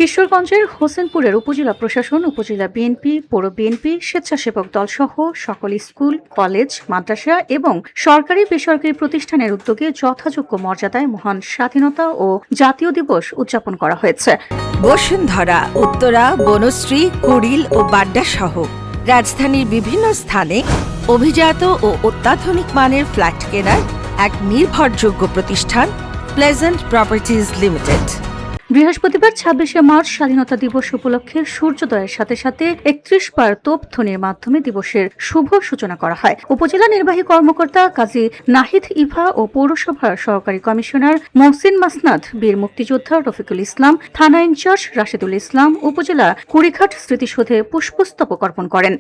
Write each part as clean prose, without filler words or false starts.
কিশোরগঞ্জের হোসেনপুরের উপজেলা প্রশাসন, উপজেলা বিএনপি, পৌর বিএনপি, স্বেচ্ছাসেবক দল সহ সকল স্কুল, কলেজ, মাদ্রাসা এবং সরকারি বেসরকারি প্রতিষ্ঠানের উদ্যোগে যথাযোগ্য মর্যাদায় মহান স্বাধীনতা ও জাতীয় দিবস উদযাপন করা হয়েছে। বসুন্ধরা, উত্তরা, বনশ্রী, কুড়িল ও বাড্ডা সহ রাজধানীর বিভিন্ন স্থানে অভিজাত ও অত্যাধুনিক মানের ফ্ল্যাট কেনার এক নির্ভরযোগ্য প্রতিষ্ঠান প্লেজেন্ট প্রপার্টিজ লিমিটেড। বৃহস্পতিবার ২৬শে মার্চ স্বাধীনতা দিবস উপলক্ষে সূর্যোদয়ের সাথে সাথে ৩১ বার তোপধ্বনির মাধ্যমে দিবসের শুভ সূচনা করা হয়। উপজেলা নির্বাহী কর্মকর্তা কাজী নাহিদ ইভা ও পৌরসভার সহকারী কমিশনার মহসিন মাসনাদ, বীর মুক্তিযোদ্ধা রফিকুল ইসলাম, থানা ইনচার্জ রাশেদুল ইসলাম উপজেলা কুড়িঘাট স্মৃতিসৌধে পুষ্পস্তবক অর্পণ করেন।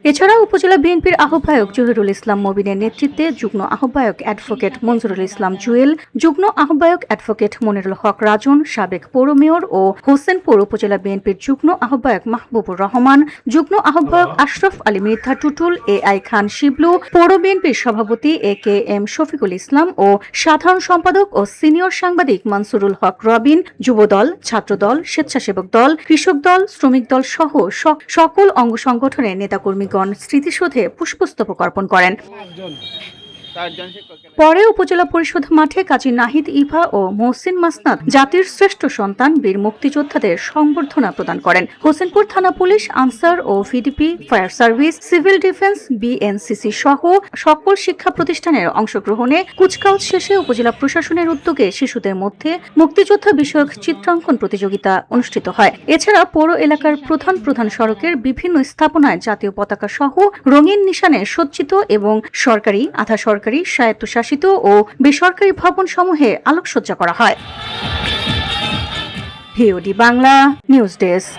এছাড়া উপজেলা বিএনপির আহ্বায়ক জহিরুল ইসলাম মবিনের নেতৃত্বে যুগ্ম আহ্বায়ক অ্যাডভোকেট মনজুরুল ইসলাম জুয়েল, যুগ্ম আহ্বায়ক অ্যাডভোকেট মনিরুল হক রাজন, সাবেক পৌর মেয়র ও হোসেনপুর উপজেলা বিএনপির যুগ্ম আহ্বায়ক মাহবুবুর রহমান, যুগ্ম আহ্বায়ক আশরাফ আলী মৃধা টুটুল, এআই খান শিবলু, পৌর বিএনপির সভাপতি এ.কে.এম. শফিকুল ইসলাম ও সাধারণ সম্পাদক ও সিনিয়র সাংবাদিক মানসুরুল হক রবিন, যুবদল, ছাত্রদল, স্বেচ্ছাসেবক দল, কৃষক দল, শ্রমিক দল সহ সকল অঙ্গ সংগঠনের নেতাকর্মী স্মৃতিসৌধে পুষ্পস্তবক অর্পণ করেন। পরে উপজেলা পরিষদ মাঠে কাজী নাহিদ ইভা ও মহসিন মাসনাদ জাতির শ্রেষ্ঠ সন্তান বীর মুক্তিযোদ্ধাদের সংবর্ধনা প্রদান করেন। হোসেনপুর থানা পুলিশ, আনসার ও VDP, fire service, civil defence, BNCC সহ সকল শিক্ষা প্রতিষ্ঠানের অংশগ্রহণে কুচকাওয়াজ শেষে উপজেলা প্রশাসনের উদ্যোগে শিশুদের মধ্যে মুক্তিযোদ্ধা বিষয়ক চিত্রাঙ্কন প্রতিযোগিতা অনুষ্ঠিত হয়। এছাড়া পৌর এলাকার প্রধান প্রধান সড়কের বিভিন্ন স্থাপনায় জাতীয় পতাকা সহ রঙিন নিশানে সজ্জিত এবং সরকারি, আধা সরকারি, স্বায়ত্তশাসিত ও বেসরকারি ভবন সমূহে আলোকসজ্জা করা হয়। VOD Bangla news desk.